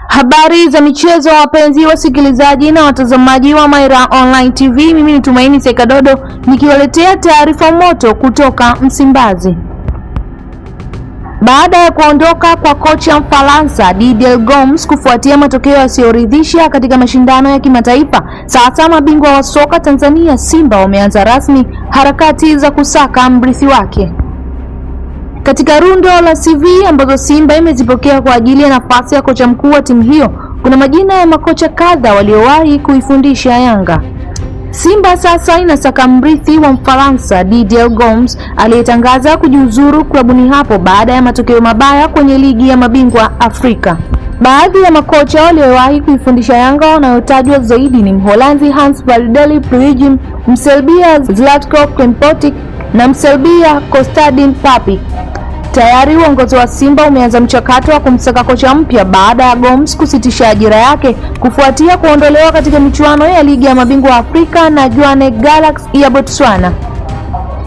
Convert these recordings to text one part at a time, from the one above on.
Habari za michezo, wapenzi wasikilizaji na watazamaji wa Maira Online TV. Mimi ni Tumaini Sekadodo nikiwaletea taarifa moto kutoka Msimbazi. Baada ya kuondoka kwa kocha Mfaransa Didier Gomes kufuatia matokeo yasiyoridhisha katika mashindano ya kimataifa, sasa mabingwa wa soka Tanzania Simba wameanza rasmi harakati za kusaka mrithi wake. Katika rundo la CV ambazo Simba imezipokea kwa ajili ya nafasi ya kocha mkuu wa timu hiyo, kuna majina ya makocha kadha waliowahi kuifundisha Yanga. Simba sasa inasaka mrithi wa Mfaransa Didier Gomes aliyetangaza kujiuzuru klabuni hapo baada ya matokeo mabaya kwenye ligi ya mabingwa Afrika. Baadhi ya makocha waliowahi kuifundisha Yanga wanayotajwa zaidi ni Mholanzi Hans Valdeli Pruijm, Mserbia Zlatko Klimpotic na Mserbia Kostadin Papic. Tayari uongozi wa Simba umeanza mchakato wa kumsaka kocha mpya baada ya Gomes kusitisha ajira yake kufuatia kuondolewa katika michuano ya ligi ya mabingwa Afrika na Jwaneng Galaxy ya Botswana.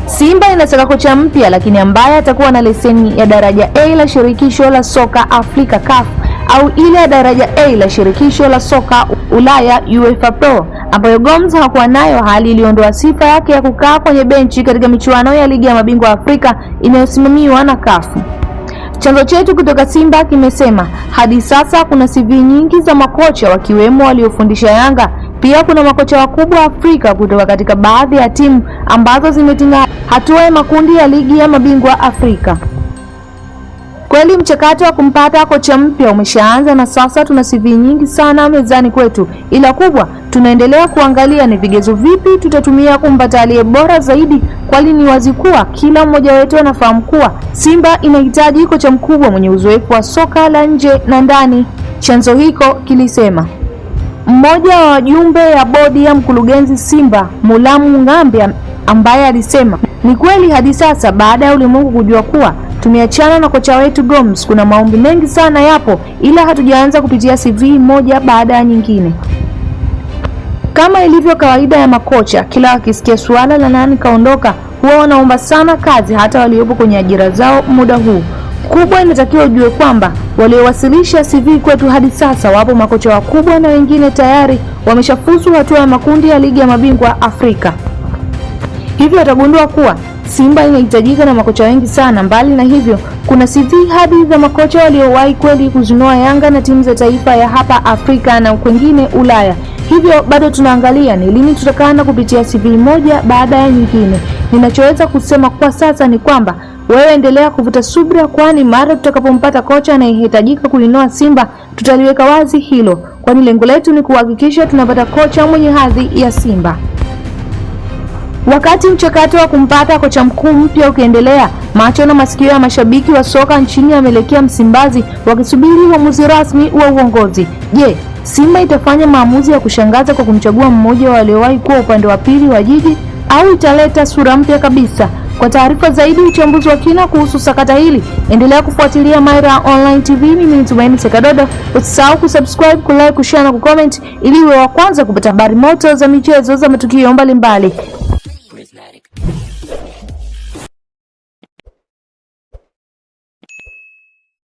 Simba inasaka kocha mpya lakini ambaye atakuwa na leseni ya daraja A la shirikisho la soka Afrika CAF au ile ya daraja A la shirikisho la soka Ulaya UEFA Pro, ambayo Gomes hakuwa nayo, hali iliondoa sifa yake ya kukaa kwenye benchi katika michuano ya ligi ya mabingwa Afrika inayosimamiwa na CAF. Chanzo chetu kutoka Simba kimesema hadi sasa kuna CV nyingi za makocha wakiwemo waliofundisha Yanga. Pia kuna makocha wakubwa Afrika kutoka katika baadhi ya timu ambazo zimetinga hatua ya makundi ya ligi ya mabingwa Afrika. Kweli mchakato wa kumpata kocha mpya umeshaanza na sasa tuna CV nyingi sana mezani kwetu, ila kubwa tunaendelea kuangalia ni vigezo vipi tutatumia kumpata aliye bora zaidi, kwani ni wazi kuwa kila mmoja wetu anafahamu kuwa Simba inahitaji kocha mkubwa mwenye uzoefu wa soka la nje na ndani, chanzo hiko kilisema. Mmoja wa wajumbe ya bodi ya mkurugenzi Simba, Mulamu Ng'ambe, ambaye alisema ni kweli hadi sasa baada ya ulimwengu kujua kuwa tumeachana na kocha wetu Gomes, kuna maombi mengi sana yapo, ila hatujaanza kupitia CV moja baada ya nyingine. Kama ilivyo kawaida ya makocha, kila wakisikia suala la nani kaondoka huwa wanaomba sana kazi, hata waliopo kwenye ajira zao muda huu. Kubwa inatakiwa ujue kwamba waliowasilisha CV kwetu hadi sasa wapo makocha wakubwa na wengine tayari wameshafuzu hatua ya makundi ya ligi ya mabingwa Afrika. Hivyo utagundua kuwa Simba inahitajika na makocha wengi sana. Mbali na hivyo, kuna CV hadi za makocha waliowahi kweli kuzinoa Yanga na timu za taifa ya hapa Afrika na kwingine Ulaya. Hivyo bado tunaangalia ni lini tutakaana kupitia CV moja baada ya nyingine. Ninachoweza kusema kwa sasa ni kwamba wewe endelea kuvuta subira, kwani mara tutakapompata kocha anayehitajika kuinoa Simba tutaliweka wazi hilo, kwani lengo letu ni kuhakikisha tunapata kocha mwenye hadhi ya Simba. Wakati mchakato wa kumpata kocha mkuu mpya ukiendelea, macho na masikio ya mashabiki wa soka nchini yameelekea Msimbazi wakisubiri uamuzi rasmi wa uongozi. Je, Simba itafanya maamuzi ya kushangaza kwa kumchagua mmoja wa waliowahi kuwa upande wa pili wa jiji au italeta sura mpya kabisa? Kwa taarifa zaidi, uchambuzi wa kina kuhusu sakata hili, endelea kufuatilia Maira Online TV. Mimi ni Tumaini Sekadodo. Usisahau kusubscribe, kulike, kushare na kucomment ili uwe wa kwanza kupata habari moto za michezo za matukio mbalimbali.